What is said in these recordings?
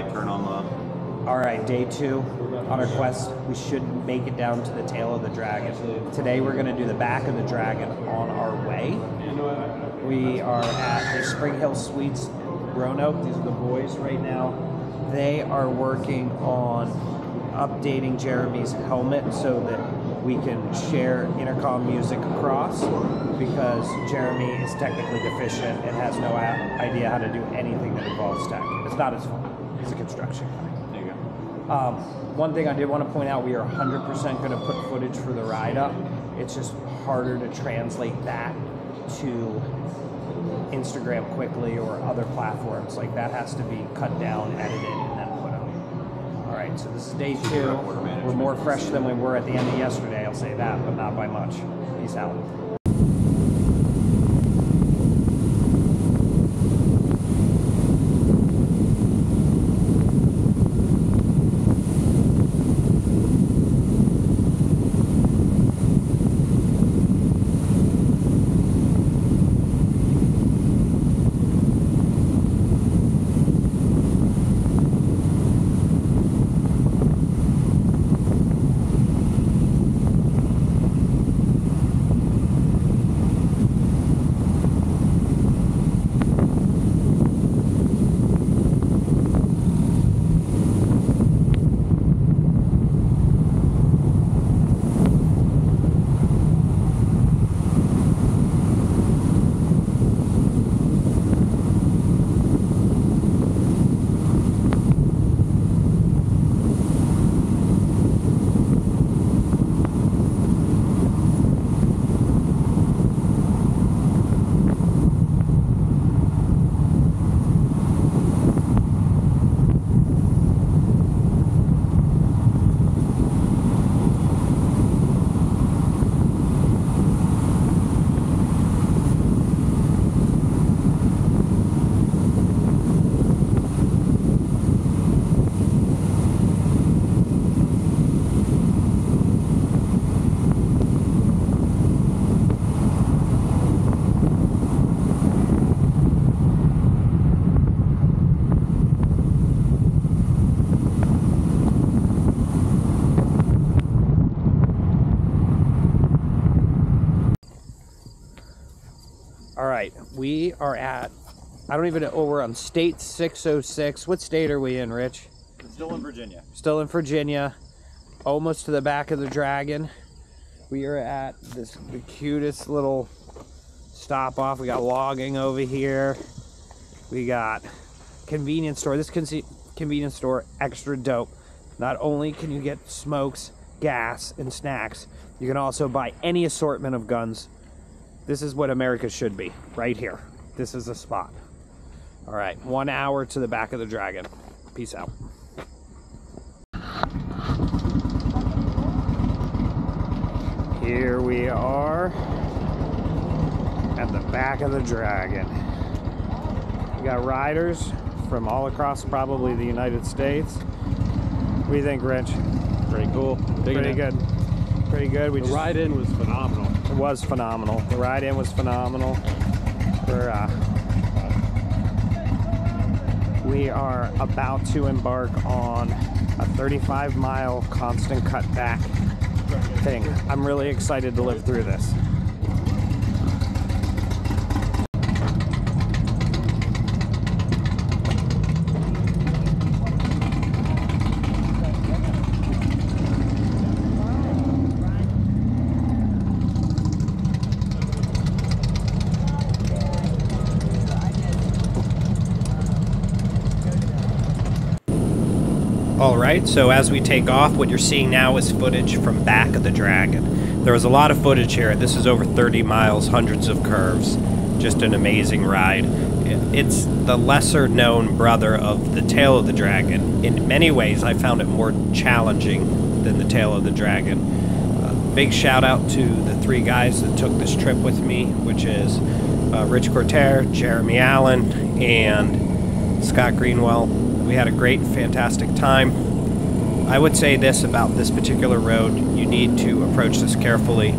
right turn on the... All right, day 2 on our quest. We should make it down to the tail of the dragon. Today we're gonna do the back of the dragon on our way. We are at the Spring Hill Suites in Roanoke. These are the boys right now. They are working on updating Jeremy's helmet so that we can share intercom music across, because Jeremy is technically deficient and has no idea how to do anything that involves tech. It's not his fault. He's a construction guy. There you go. One thing I did want to point out, we are 100% going to put footage for the ride up. It's just harder to translate that to Instagram quickly or other platforms. Like, that has to be cut down, edited, and then put up. All right, so this is day 2. We're more fresh than we were at the end of yesterday, I'll say that, but not by much. Peace out. All right, we are at, I don't even know, we're on State 606. What state are we in, Rich? Still in Virginia. Still in Virginia, almost to the back of the dragon. We are at the cutest little stop off. We got logging over here. We got convenience store. This convenience store, extra dope. Not only can you get smokes, gas, and snacks, you can also buy any assortment of guns. This is what America should be, right here. This is the spot. All right, 1 hour to the back of the dragon. Peace out. Here we are at the back of the dragon. We got riders from all across probably the United States. What do you think, Rich? Pretty cool. Pretty good. Pretty good. The ride-in was phenomenal. It was phenomenal. The ride-in was phenomenal. We are about to embark on a 35-mile constant cutback thing. I'm really excited to live through this. Alright, so as we take off, what you're seeing now is footage from back of the dragon. There was a lot of footage here. This is over 30 miles, hundreds of curves. Just an amazing ride. It's the lesser known brother of the tail of the dragon. In many ways, I found it more challenging than the tail of the dragon. Big shout out to the 3 guys that took this trip with me, which is Rich Corter, Jeremy Allen, and Scott Greenwell. We had a great, fantastic time. I would say this about this particular road: you need to approach this carefully.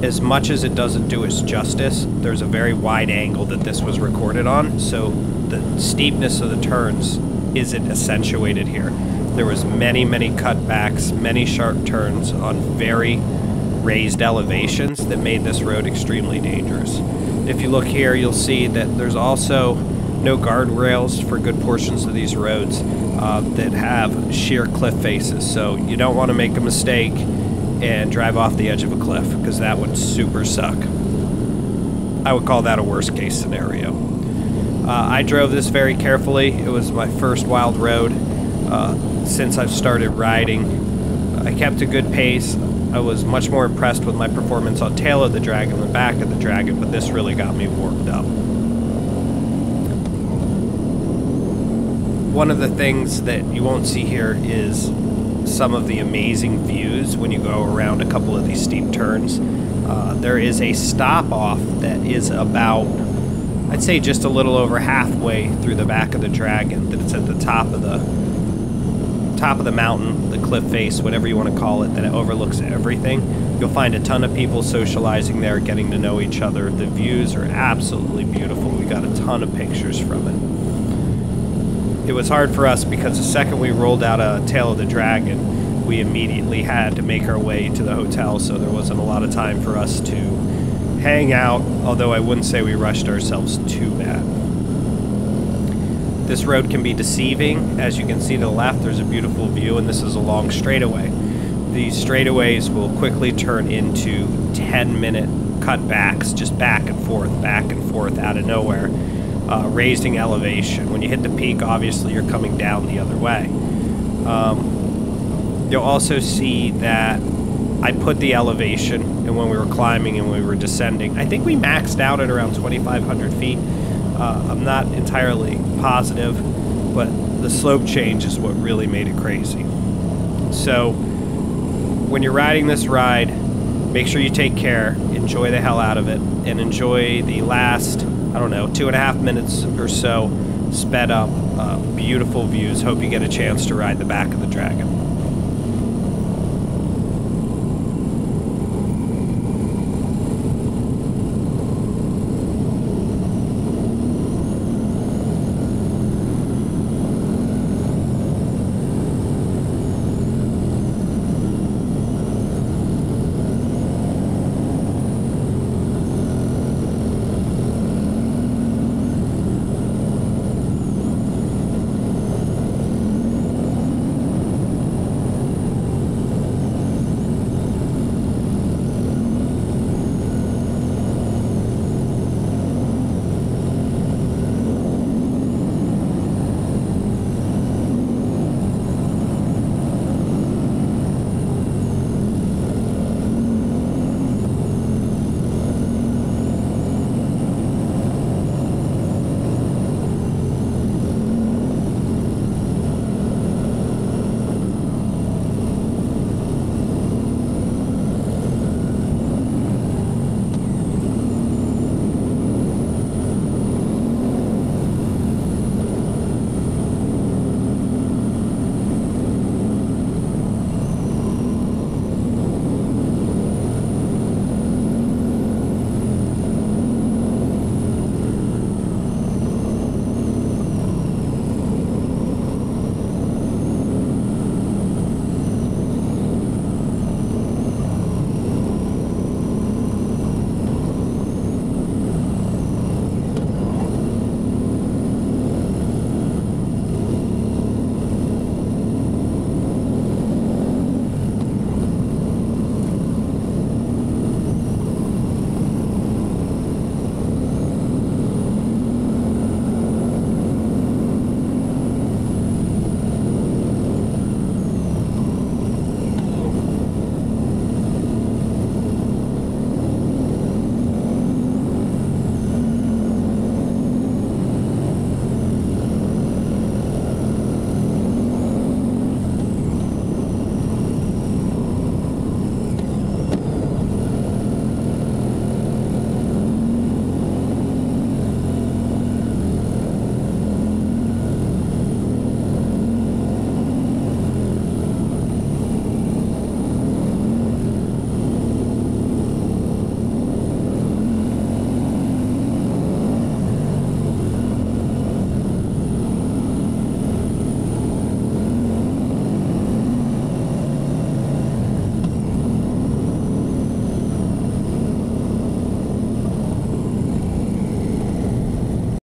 As much as it doesn't do its justice, there's a very wide angle that this was recorded on, so the steepness of the turns isn't accentuated here. There was many cutbacks, many sharp turns on very raised elevations that made this road extremely dangerous. If you look here, you'll see that there's also no guardrails for good portions of these roads that have sheer cliff faces, so you don't want to make a mistake and drive off the edge of a cliff, because that would super suck. I would call that a worst case scenario. I drove this very carefully. It was my first wild road since I've started riding. I kept a good pace. I was much more impressed with my performance on tail of the Dragon than back of the Dragon, but this really got me worked up. One of the things that you won't see here is some of the amazing views when you go around a couple of these steep turns. There is a stop off that is about, I'd say, just a little over halfway through the back of the Dragon, that it's at the top of the mountain, the cliff face, whatever you want to call it, that it overlooks everything. You'll find a ton of people socializing there, getting to know each other. The views are absolutely beautiful. We got a ton of pictures from it. It was hard for us because the second we rolled out a Tail of the Dragon, we immediately had to make our way to the hotel, so there wasn't a lot of time for us to hang out, although I wouldn't say we rushed ourselves too bad. This road can be deceiving. As you can see to the left, there's a beautiful view, and this is a long straightaway. These straightaways will quickly turn into 10-minute cutbacks, just back and forth out of nowhere, raising elevation. When you hit the peak, obviously you're coming down the other way. You'll also see that I put the elevation, and when we were climbing and we were descending, I think we maxed out at around 2,500 feet. I'm not entirely positive, but the slope change is what really made it crazy. So when you're riding this ride, make sure you take care, enjoy the hell out of it, and enjoy the last, I don't know, 2.5 minutes or so sped up. Beautiful views. Hope you get a chance to ride the back of the Dragon.